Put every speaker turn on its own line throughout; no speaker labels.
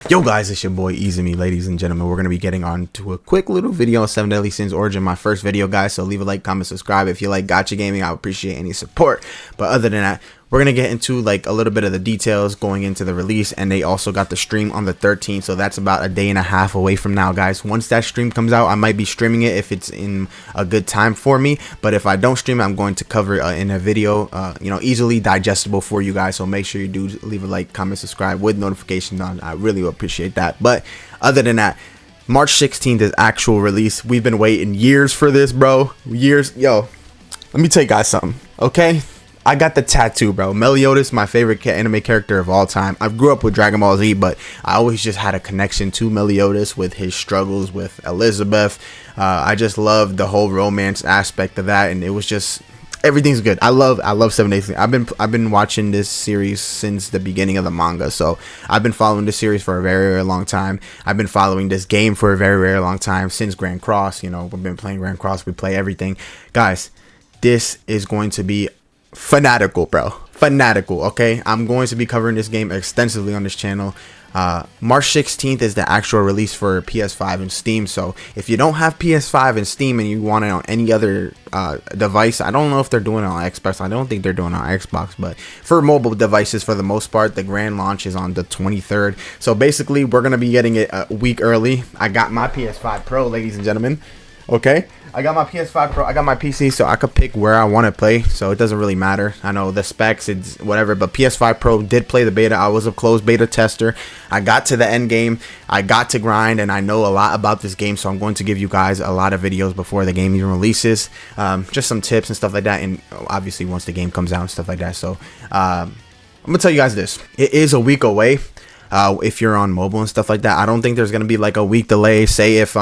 Yo guys, it's your boy Izumi, ladies and gentlemen. We're going to be getting on to a quick little video on 7 Deadly Sins Origin, my first video, guys. So leave a like, comment, subscribe. If you like gacha gaming, I would appreciate any support. But other than that, we're going to get into like a little bit of the details going into the release. And they also got the stream on the 13th. So that's about a day and a half away from now, guys. Once that stream comes out, I might be streaming it if it's in a good time for me. But if I don't stream it, I'm going to cover it in a video, easily digestible for you guys. So make sure you do leave a like, comment, subscribe with notifications on. I really would appreciate that. But other than that, March 16th is actual release. We've been waiting years for this, bro. Years. Yo, let me tell you guys something, okay? I got the tattoo, bro. Meliodas, my favorite anime character of all time. I grew up with Dragon Ball Z, but I always just had a connection to Meliodas with his struggles with Elizabeth. I just love the whole romance aspect of that, and it was just everything's good. I love 7 Days. I've been watching this series since the beginning of the manga, so I've been following this series for a very, very long time. I've been following this game for a very, very long time since Grand Cross. You know, we've been playing Grand Cross. We play everything, guys. This is going to be fanatical, bro. Fanatical. Okay, I'm going to be covering this game extensively on this channel. March 16th is the actual release for PS5 and Steam. So if you don't have PS5 and Steam and you want it on any other device, I don't know if they're doing it on Xbox. I don't think they're doing it on Xbox, but for mobile devices, for the most part, the grand launch is on the 23rd. So basically, we're gonna be getting it a week early. I got my PS5 Pro, ladies and gentlemen. Okay, I got my PS5 Pro, I got my PC, so I could pick where I want to play, so it doesn't really matter. I know the specs, it's whatever, but PS5 Pro did play the beta. I was a closed beta tester. I got to the end game, I got to grind, and I know a lot about this game, so I'm going to give you guys a lot of videos before the game even releases, just some tips and stuff like that, and obviously once the game comes out and stuff like that. So I'm gonna tell you guys this, it is a week away. If you're on mobile and stuff like that, I don't think there's gonna be like a week delay. Say if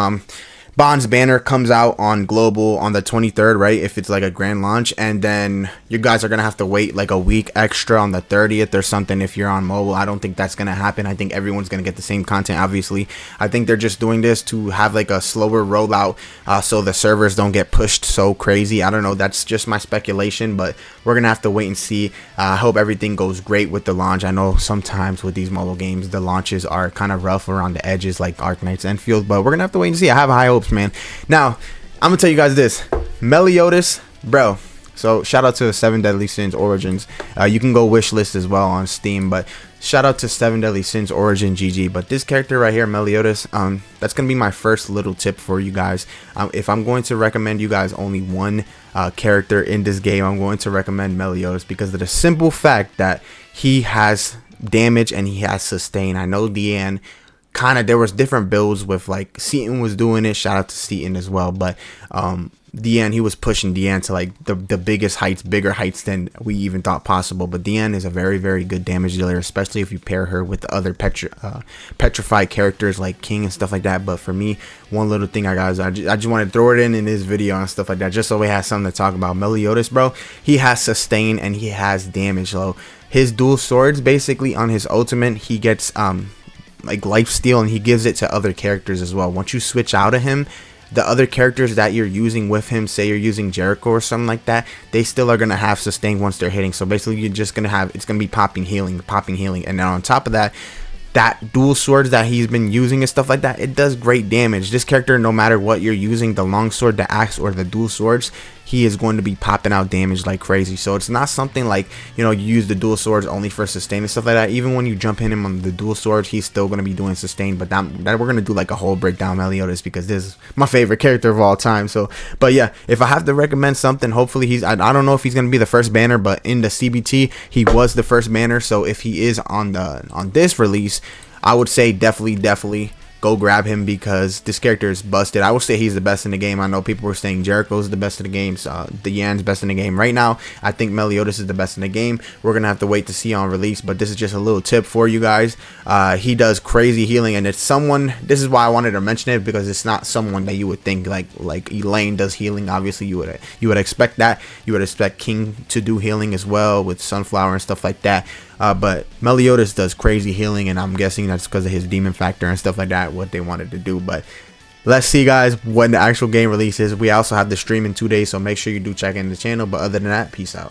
Bond's banner comes out on global on the 23rd, right? If it's like a grand launch, and then you guys are gonna have to wait like a week extra on the 30th or something if you're on mobile. I don't think that's gonna happen. I think everyone's gonna get the same content. Obviously, I think they're just doing this to have like a slower rollout, so the servers don't get pushed so crazy. I don't know. That's just my speculation, but we're gonna have to wait and see. I hope everything goes great with the launch. I know sometimes with these mobile games, the launches are kind of rough around the edges, like Arknights Enfield, but we're gonna have to wait and see. I have high hopes, man. Now I'm gonna tell you guys this, Meliodas, bro. So shout out to 7 Deadly Sins Origins. You can go wishlist as well on Steam, but shout out to 7 Deadly Sins Origin GG. But this character right here, Meliodas, that's gonna be my first little tip for you guys. If I'm going to recommend you guys only one character in this game, I'm going to recommend Meliodas because of the simple fact that he has damage and he has sustain. I know Deanne kind of, there was different builds with like Seaton was doing it, shout out to Seaton as well, but Deanne, he was pushing Deanne to like the biggest heights, bigger heights than we even thought possible. But Deanne is a very, very good damage dealer, especially if you pair her with the other petrified characters like King and stuff like that. But for me, one little thing I just want to throw it in this video and stuff like that, just so we have something to talk about. Meliodas, bro, he has sustain and he has damage. So his dual swords, basically on his ultimate, he gets like life steal, and he gives it to other characters as well. Once you switch out of him, the other characters that you're using with him, say you're using Jericho or something like that, they still are gonna have sustain once they're hitting. So basically you're just gonna have, it's gonna be popping healing, and then on top of that, that dual swords that he's been using and stuff like that, it does great damage. This character, no matter what you're using, the long sword, the axe, or the dual swords, he is going to be popping out damage like crazy. So it's not something like, you know, you use the dual swords only for sustain and stuff like that. Even when you jump in him on the dual swords, he's still going to be doing sustain. But that we're going to do like a whole breakdown Meliodas because this is my favorite character of all time. So, but yeah, if I have to recommend something, hopefully he's, I don't know if he's going to be the first banner, but in the CBT, he was the first banner. So if he is on this release, I would say definitely go grab him because this character is busted. I would say he's the best in the game. I know people were saying Jericho's the best in the game, Deanne's best in the game. Right now, I think Meliodas is the best in the game. We're gonna have to wait to see on release, but this is just a little tip for you guys. He does crazy healing, and it's someone, this is why I wanted to mention it, because it's not someone that you would think like Elaine does healing. Obviously you would expect that. You would expect King to do healing as well with Sunflower and stuff like that. But Meliodas does crazy healing, and I'm guessing that's because of his demon factor and stuff like that, what they wanted to do. But let's see, guys, when the actual game releases. We also have the stream in 2 days, so make sure you do check in the channel. But other than that, peace out.